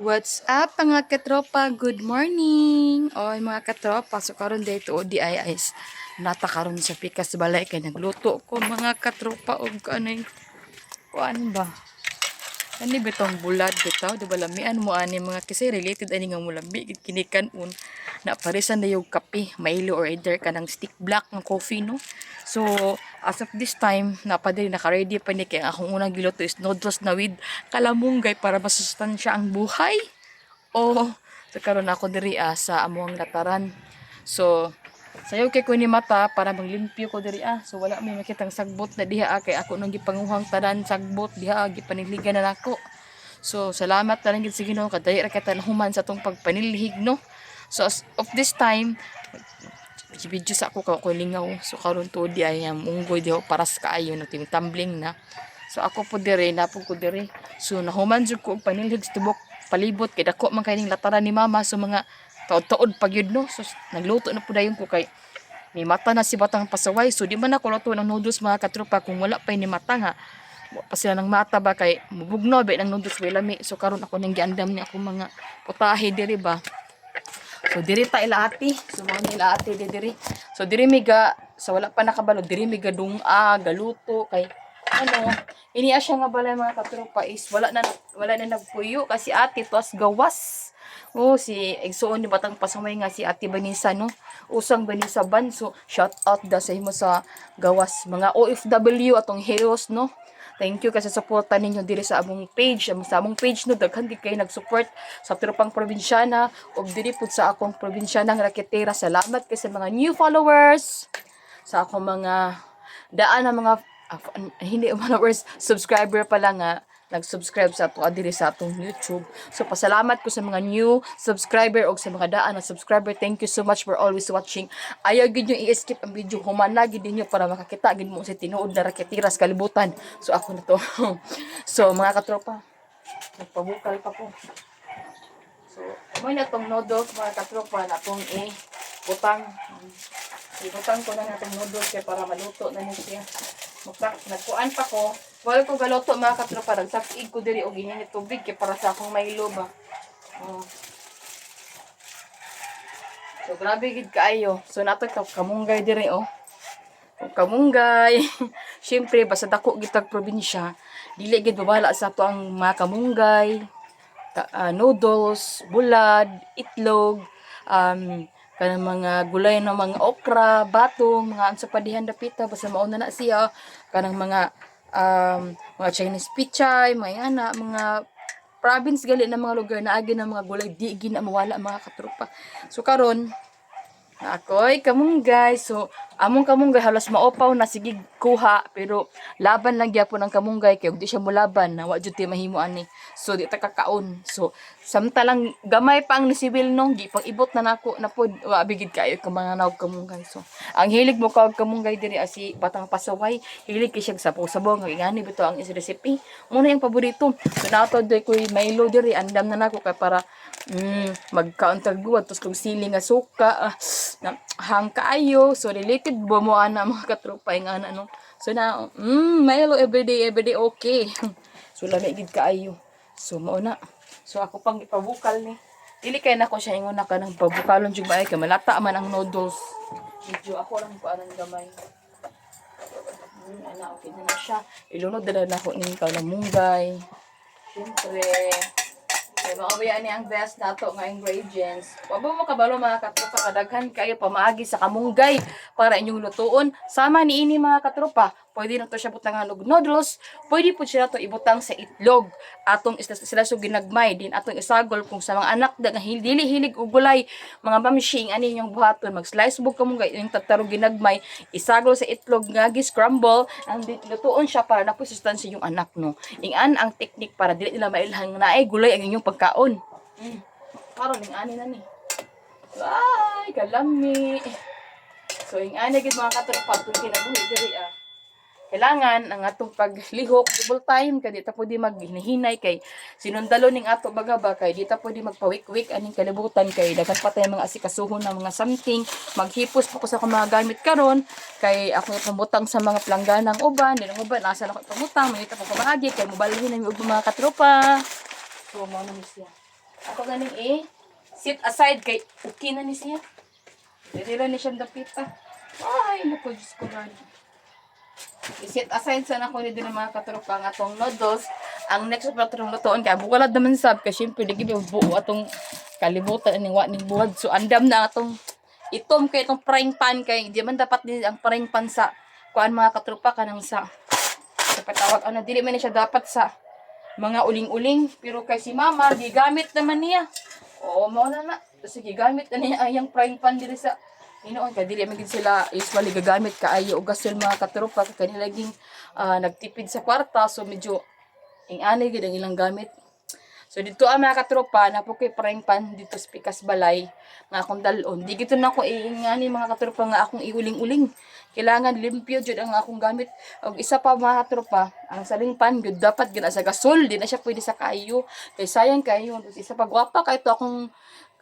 What's up mga katropa? Good morning! Oy mga katropa, so karon dito o di ay nata karon sa pikas balay kay nagluto ko mga katropa og anay kuan ba? Ani bitong bulad bitaw, di ba lamian mo ani mga kasi related ani nga mulambi gid kini kanon na parisan na yung kape, Milo or either kanang stick black ng coffee no. So as of this time napadiri naka-ready pa ni kay ang akong unang giluto is noodles na with kalamunggay para masustansya ang buhay. Oo, so karon ako diri sa amuang lataran. So sayo kay ko ni mata para maglimpyo ko diri So wala may makitang sagbot na diha kay ako nang gipanguhang tanan sagbot diha gipaniligan na nako. So salamat na lang gid sa Ginoo kaday ra kita human sa tong pagpanilhig no. So as of this time video sa ako ko lingaw. So karon to di ay munggoy di para sa kaayo no tumbling na. So ako po dire napog ko dire. So nahuman jud ko og panilhig sa tibok palibot kay dako man kay ning lataran ni mama so mga taod-taod pa gyud no. So nagluto na pud dayon ko kay ni mata na si batang pasaway. So di man ako luto ng noodles mga katropa kung wala pa ni mata nga. Wa pa sila ng mata ba kay mubugno ba ng noodles way lami. So karon ako nang giandam ni ako mga putahe diri ba. So diri ta ilaati. So mga ilaati diri. So diri mi ga sa wala pa nakabalo diri mi ga dunga galuto kay ano ini siya nga balay mga katropa is wala na nagpuyo kasi ate tos gawas. Oh, si igsuon ni batang pasumay nga si Ate Vanessa no. Usang Vanessa ban so shout out da sa imo sa gawas mga OFW atong heroes no. Thank you kasi suporta ninyo diri sa among page. Sa among page no daghan gid kay nag-support sa tropang probinsyana ug diri pud sa akong probinsyanang raketera. Salamat kay sa mga new followers sa akong mga daan na mga hindi followers, subscriber pa lang nga nag-subscribe sa ato diri sa atong YouTube. So pasalamat ko sa mga new subscriber o sa mga daan na subscriber. Thank you so much for always watching. Ayaw gid nyo i-skip ang video. Human na gid ninyo para makakita gid mo sa tinuod na raketiras kalibutan. So ako na to. So mga katropa, nagpabukal pa ko. So may na tong noodles mga katropa na tong butang. Ibutang ko na natong noodles kaya para maluto na niya siya. Nagkuan pa ko. Wala ko galoto mga katropa. Nagsapig ko diri og init tubig kay para sa akong Milo ba. Oh. So grabe gid kaayo. So nato kamunggay diri oh. Kamunggay. Syempre basta dako gitag probinsya, dili gid babala sa ato ang mga kamunggay, noodles, bulad, itlog, kanang mga gulay na mga okra, batong, mga ansa padihan dapita basta mauna na siya kanang mga Chinese pichay, mga province gali na mga lugar na agi na mga gulay di gina mawala mga katropa. So karon ako'y kamunggay. So, among kamunggay halos maopaw na sige kuha pero laban lang gyapon ang kamunggay kay di siya molaban na wa jud ti mahimo ani. So di ta kakaon. So samtalang gamay pa ang nisibil nung di pang ibot na nako na pod wa bigid kayo ka mga naog kamunggay. So ang hilig mo kag kamunggay diri si batang pasaway, hilig kay siya sabaw-sabaw nga ingani bito ang is recipe. Muna yung paborito. So nato doy koy Milo diri andam na nako kay para magka-counter guwat tos kung sili nga suka na hang kaayo. So related bo mo ana mga katropa nga ano. So na Milo everyday okay. So lami gid kaayo. So mao na. So ako pang ipabukal ni. Dili kay nako siya ingon na kanang pabukalon jud baay kay malata man ang noodles. Medyo ako lang paanan gamay. Ana okay na siya. Ilunod na nako ning kalamunggay. Siyempre kaya maawaya ni ang best nato nga ingredients. Wag mo kabalo mga katropa kadaghan kayo pamaagi sa kamunggay para inyong lutuon. Sama ni ini mga katropa. Pwede na to siya butangan og noodles. Pwede po siya to ibutang sa itlog. Atong sila so ginagmay din atong isagol kung sa mga anak nga dili hilig og gulay. Mga mamishing ani inyong buhaton mag-slice bug kamunggay yung tataro ginagmay isagol sa itlog nga gi-scramble ang lutuon siya para na po sustansya yung anak no. Ingan ang technique para dili nila mailhang na ay gulay ang inyong pagkaon. Karon ning ani na ni. Ay, kalami. So ingani gid mga katropa pag kinabuhi diri kailangan ang atong paglihok double time kay di ta pwede maghinahinay kay sinundalo ning ato baga ba kay di ta pwede magpawik-wik aning kalibutan kay daghan pa tay mga asikasuhon na mga something maghipos pa ko sa akong mga gamit karon kay ako pamutang sa mga plangganang uban din ang uban asa na ko pamutang manita ko pamaagi kay mobalhin na mi og mga katropa. So mo na siya. Ako ganing sit aside kay okay na ni siya. Dili lang ni siya dapita. Ay, naku, Diyos ko man. I-set aside sana ko ni din mga katropa ang atong noodles. Ang next pa atong lutoon kay buwalad naman sab kasi syempre di gyud buo atong kalibutan ning wa ning buwad. So andam na atong itom kay itong frying pan kay di man dapat din ang frying pan sa kuan mga katropa kanang sa patawag ano dili man ni siya dapat sa mga uling-uling pero kay si mama gigamit naman niya. Oo mo na. Sige gamit na niya ang frying pan diri sa Inoon ka dili man gid sila usually gagamit kaayo og gasol mga katropa kay nilaging nagtipid sa kwarta so medyo ingani gid ang ilang gamit. So dito ang mga katropa napo kay frying pan dito sa Pikas Balay nga akong dalon. Di gito na ko ingani mga katropa nga akong iuling-uling. Kailangan limpyo jud ang akong gamit. Og isa pa mga katropa, ang saling pan gud dapat gid sa gasol, di na siya pwede sa kaayo. Kay sayang kayo. Isa pa gwapa kay to akong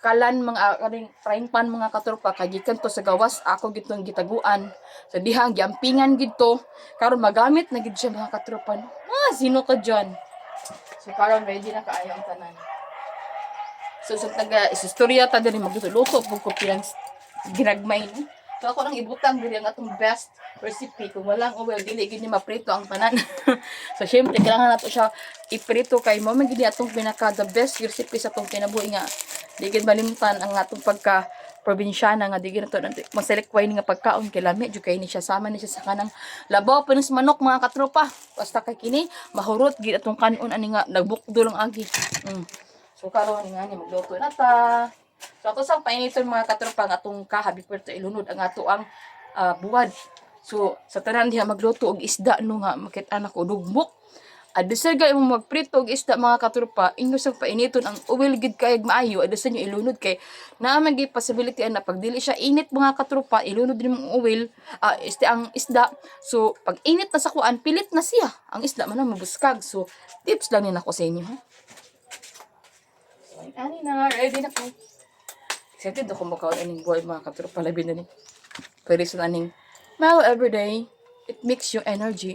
kalan mga kaning frying pan mga katropa kagikan to sa gawas ako gitong gitaguan sa dihang giampingan gid to karon magamit na gid siya mga katropa. Sino ka diyan? So karon ready na kaayo ang tanan. So sa taga istorya ta diri magluto pug ko pilang ginagmay no. So ako nang ibutang diri ang atong best recipe kung walang oil dili gid ni maprito ang tanan. So syempre kailangan nato siya iprito kay mo man gid atong pinaka the best recipe sa atong kinabuhi nga di gid malimtan ang atong pagka probinsyana nga di gid nato mag-select way nga pagkaon kay lami jud kay ni siya sama ni siya sa kanang labaw panis manok mga katropa basta kay kini mahurot gid atong kanon ani nga nagbukdo lang agi. So karon nga ni magluto na ta. So ato sang painiton mga katropa nga atong kahabi perto ilunod ang ato ang buwad. So sa tanan diha magluto og isda no nga makit-ana ko dugbok. Adusay gay mo magprito og isda mga katropa, inyo sang painiton ang oil gid kay maayo, adusay nyo ilunod kay naa man gid possibility na pag dili siya init mga katropa, ilunod din mong oil, ang isda. So pag init na sa kuan, pilit na siya. Ang isda man na mabuskag. So tips lang ni nako sa inyo ha. So ani na ready na ko. Excited ako makaon aning boy mga katropa labi na ni. Pwede sa aning Milo everyday, it makes you energy.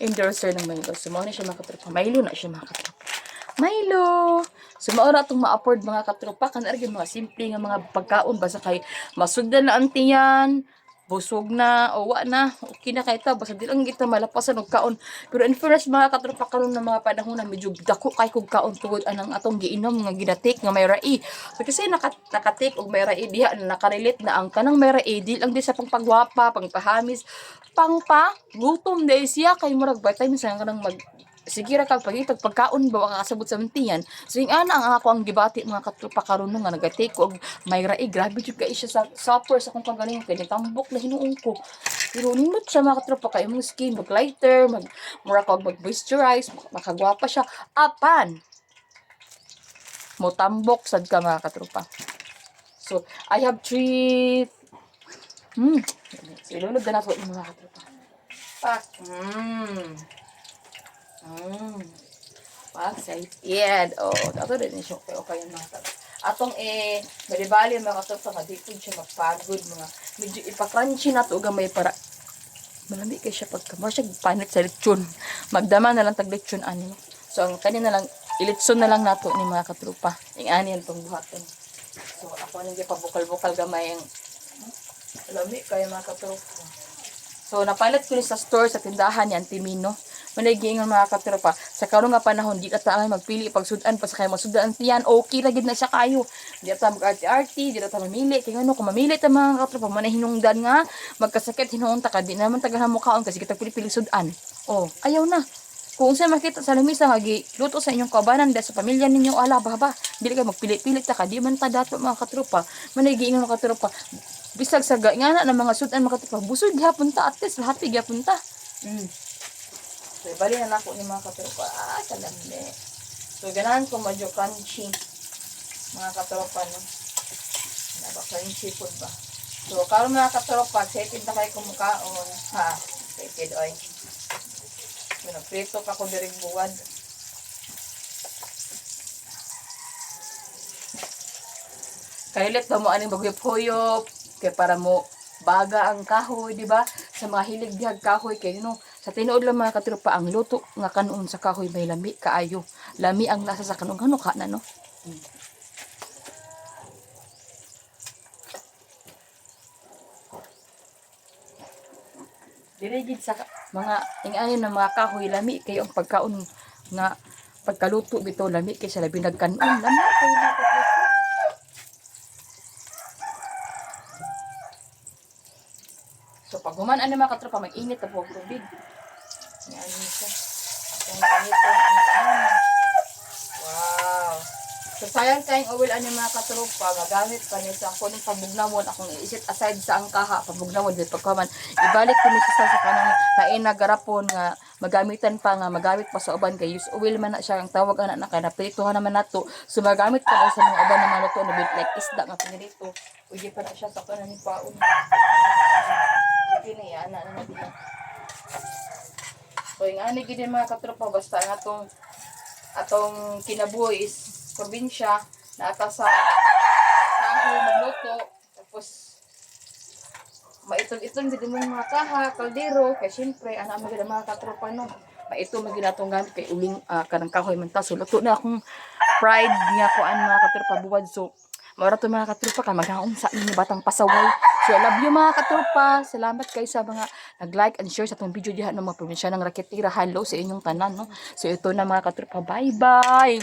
Endorser ng Milo. Sumaw na siya mga katropa. Milo na siya mga katropa. Milo! Sumaw na itong ma-afford mga katropa. Kanaragin mga simple nga mga pagkaon. Basta kay masugdan na ang tiyan. Busog na. O wa na. Okay na kayo ito. Basta di lang kita malapasan og kaon. Pero in fairness mga katropa karon ng mga panahon na medyo dako kay kog kaon tungod anang atong giinom nga ginatik nga may rai. So kasi nakatik og may rai diha nakarelate na ang kanang may rai di lang di sa pangpagwapa, pangpahamis, pangpa gutom dahil siya kay murag vitamins ang kanang sige ra kag pagitag pagkaon ba kakasabot sa mentiyan. So yung ang ako ang gibati mga katropa karon nga nagatake og may rai grabe jud kay siya sa supper sa kung kagaling kay tambok na hinuon ko. Pero nimot siya mga katropa kay imong skin mag lighter mura kag mag moisturize makagwapa siya apan mo tambok sad ka mga katropa. So I have 3 ilunod na nato mga katropa. Pak. Excited. Dato din siya okay yung mga katropa. Atong bali-bali mga katropa nga di pud siya magpagod mga medyo ipa-crunchy na to gamay para malami kay siya pagkamar siya panit sa lechon. Magdama na lang tag lechon ani. So ang kanina lang ilitson na lang nato ni mga katropa. Ing ani tong buhaton. So ako nang gipabukal-bukal gamay ang lami kay mga katropa. So napalit ko ni sa store sa tindahan ni Auntie Mino. Manay giingon mga katropa, sa karon nga panahon di ta ay magpili pagsudan pa sa kay masudan tiyan, okay ra gid na siya kayo. Di ta mag-arty-arty, di ta mamili kay ngano kung mamili ta mga katropa manay hinungdan nga magkasakit hinuon ta ka di naman tagahan mo kaon kasi kita pili sudan. Ayaw na. Kung sa makita sa lamisa nga luto sa inyong kabanan da sa pamilya ninyo ala ba dili ka magpili-pili ta ka di man ta dato mga katropa. Manay giingon mga katropa, bisag sa nga na mga sudan mga katropa, busog gyapon ta at least happy gyapon ta. So, bali na ako ni mga katropa. Kalami. So, ganahan ko medyo crunchy. Mga katropa, no? Crunchy food ba? So, karon mga katropa, excited na kayo kumukaon. Excited, oy. So, naprito ka ko dirig buwad. Kailit ba mo aning bagyop-huyop? Kaya para mo baga ang kahoy, di ba? Sa mga hilig bihag kahoy, kaya sa tinuod lang mga katropa ang luto nga kanon sa kahoy may lami kaayo. Lami ang nasa sa kanon ka na no. Dirigid sa mga ingayon ng mga kahoy lami kayo ang pagkaon nga pagkaluto bitaw lami kay sa labi nagkanon lami kayo na katropa. So pag human ano mga katropa mag-init na po ang tubig. Ngayon siya. Ang kaniton ang kanon. Wow. So sayang tayong oil ano mga katropa magamit pa niya sa kuning pabugnamon akong isit aside sa angkaha pabugnamon dito pagkaman ibalik ko ni sa kanang kaina garapon nga magamitan pa nga magamit pa sa uban kay use oil man na siya ang tawag ana na kay napirituhan naman nato so magamit pa sa mga uban na maluto na bit like isda nga pinirito uji pa na siya sa kanan ni paon kini ana na din so yung ani gid mga katropa basta nga atong kinabuhi is probinsya na ata sa kahoy magluto tapos maitong-itong gid mo mga kaha kaldero kay syempre ana mo gid mga katropa no maito mo gid atong gamit kay uling kanang kahoy man ta so luto na akong fried nga kuan mga katropa buwad so mora to mga katropa ka maghaon sa inyo batang pasaway so I love you mga katropa salamat kay sa mga nag-like and share sa atong video diha ng mga probinsya ng Raketira hello sa inyong tanan no so ito na mga katropa bye bye